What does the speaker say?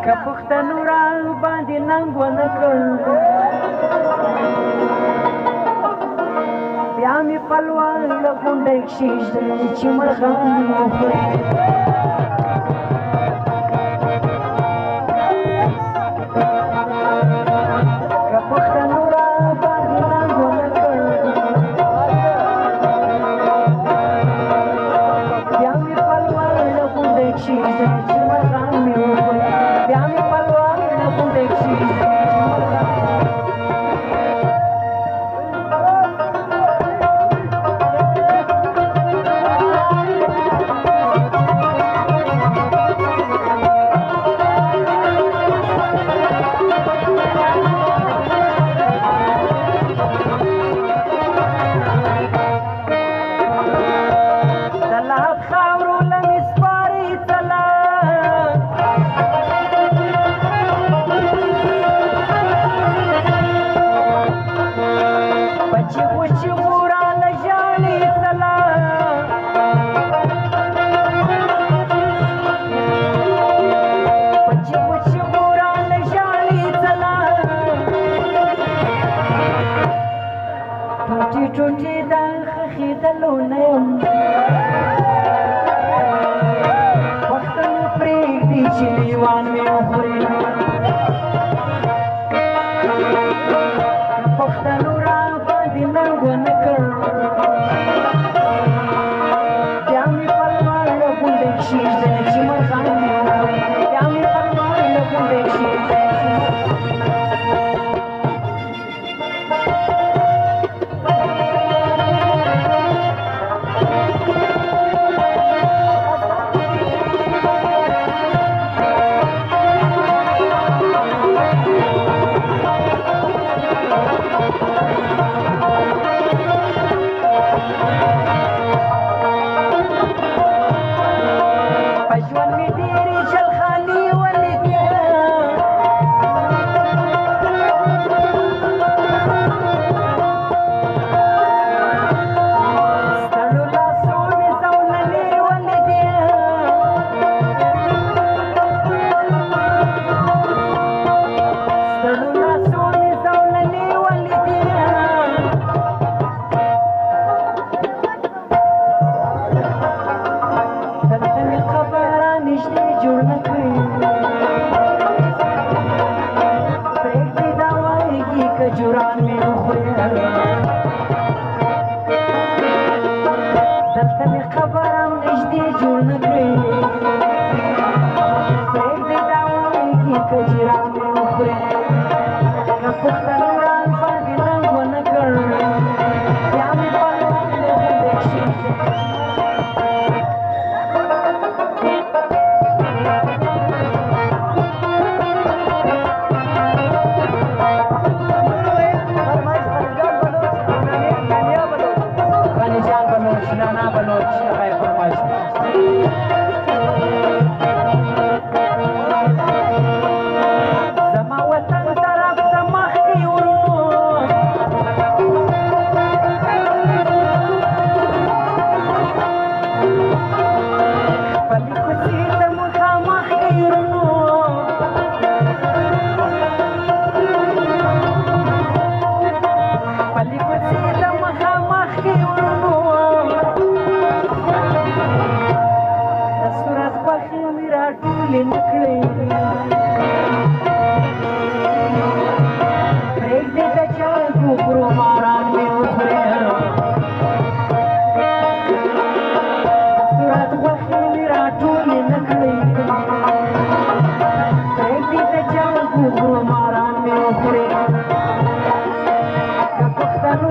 که پښتنو را باندې ننګ ونه کړ بیا مې پلوان له غونډۍ کښېږدي چې مرغان وخوري که پښتنو را باندې ننګ ونه کړ بیا مې پلوان له غونډۍ کښېږدي چې مرغان مې وخوري بیا مې پلوان له غونډۍ کښېږدي چې مرغان ټوټې د خښېدلو نه یم پښتنو پرېږدي چې لیوان مې وخوري که پښتنو را باندې ننګ ونه کړ بیا مې پلوان له غونډۍ کښېږدی چې مرغان مې وخوري بیا مې پلوان له غونډۍ کښېږدی جوران مې وخوري دلته مې قبر هم نږدې جوړ نه کړې پرېږدئ دا وایي که جیران مې وخوري که پښتنو را باندې ننګ ونه کړ بیا مې پلوان له غونډۍ کښېږدي Nana Baloch, I promise. Zama watan taraf zama khiyuru. Pali kusi zamu khama khiyuru. Pali kusi zamu khama khiyuru. پرېږدئ د جنګو کړو ماران مې وخوري صورت غوښې مې راټولې نه کړئ پرېږدئ د جنګو کړو ماران مې وخوري که پښتنو